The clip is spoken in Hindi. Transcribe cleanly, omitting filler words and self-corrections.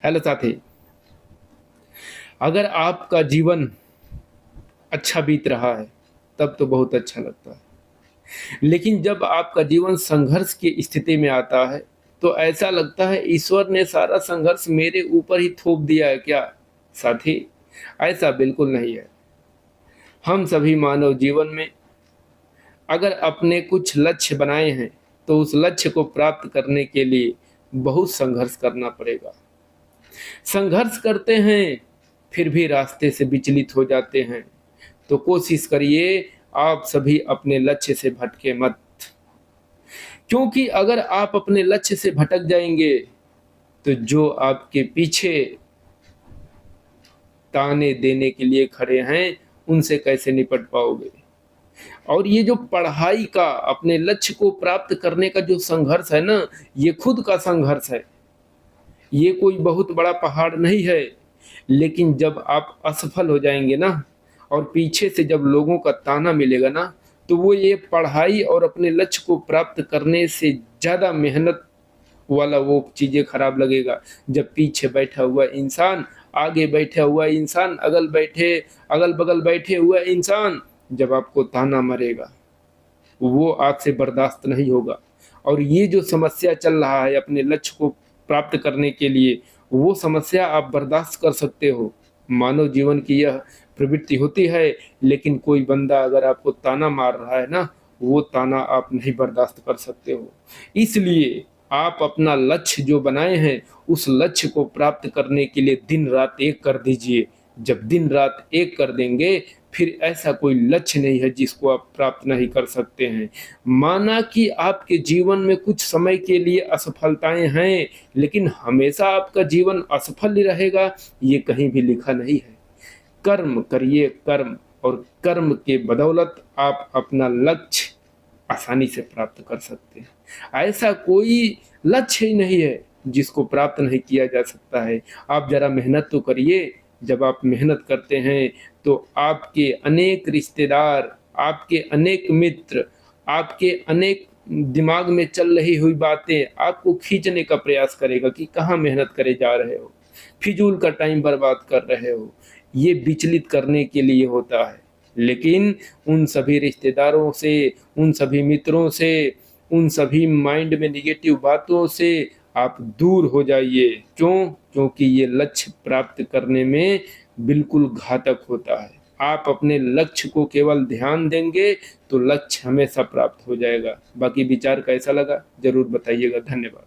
हेलो साथी, अगर आपका जीवन अच्छा बीत रहा है तब तो बहुत अच्छा लगता है। लेकिन जब आपका जीवन संघर्ष की स्थिति में आता है तो ऐसा लगता है ईश्वर ने सारा संघर्ष मेरे ऊपर ही थोप दिया है क्या? साथी, ऐसा बिल्कुल नहीं है। हम सभी मानव जीवन में अगर अपने कुछ लक्ष्य बनाए हैं तो उस लक्ष्य को प्राप्त करने के लिए बहुत संघर्ष करना पड़ेगा। संघर्ष करते हैं फिर भी रास्ते से विचलित हो जाते हैं, तो कोशिश करिए आप सभी अपने लक्ष्य से भटके मत। क्योंकि अगर आप अपने लक्ष्य से भटक जाएंगे तो जो आपके पीछे ताने देने के लिए खड़े हैं उनसे कैसे निपट पाओगे। और ये जो पढ़ाई का अपने लक्ष्य को प्राप्त करने का जो संघर्ष है ना, ये खुद का संघर्ष है। ये कोई बहुत बड़ा पहाड़ नहीं है। लेकिन जब आप असफल हो जाएंगे ना और पीछे से जब लोगों का ताना मिलेगा ना, तो वो ये पढ़ाई और अपने लक्ष्य को प्राप्त करने से ज़्यादा मेहनत वाला वो चीज़ें खराब लगेगा। जब पीछे बैठा हुआ इंसान, आगे बैठा हुआ इंसान, अगल बगल बैठे हुआ इंसान जब आपको ताना मारेगा, वो आपसे बर्दाश्त नहीं होगा। और ये जो समस्या चल रहा है अपने लक्ष्य को प्राप्त करने के लिए, वो समस्या आप बर्दाश्त कर सकते हो। मानव जीवन की यह प्रवृत्ति होती है। लेकिन कोई बंदा अगर आपको ताना मार रहा है ना, वो ताना आप नहीं बर्दाश्त कर सकते हो। इसलिए आप अपना लक्ष्य जो बनाए हैं उस लक्ष्य को प्राप्त करने के लिए दिन रात एक कर दीजिए। जब दिन रात एक कर देंगे फिर ऐसा कोई लक्ष्य नहीं है जिसको आप प्राप्त नहीं कर सकते हैं। माना कि आपके जीवन में कुछ समय के लिए असफलताएं हैं, लेकिन हमेशा आपका जीवन असफल ही रहेगा ये कहीं भी लिखा नहीं है। कर्म करिए कर्म, और कर्म के बदौलत आप अपना लक्ष्य आसानी से प्राप्त कर सकते हैं। ऐसा कोई लक्ष्य ही नहीं है जिसको प्राप्त नहीं किया जा सकता है। आप जरा मेहनत तो करिए। जब आप मेहनत करते हैं तो आपके अनेक रिश्तेदार, आपके अनेक मित्र, आपके अनेक दिमाग में चल रही हुई बातें आपको खींचने का प्रयास करेगा कि कहाँ मेहनत करे जा रहे हो, फिजूल का टाइम बर्बाद कर रहे हो। ये विचलित करने के लिए होता है। लेकिन उन सभी रिश्तेदारों से, उन सभी मित्रों से, उन सभी माइंड में निगेटिव बातों से आप दूर हो जाइए। क्यों? क्योंकि ये लक्ष्य प्राप्त करने में बिल्कुल घातक होता है। आप अपने लक्ष्य को केवल ध्यान देंगे तो लक्ष्य हमेशा प्राप्त हो जाएगा। बाकी विचार कैसा लगा जरूर बताइएगा। धन्यवाद।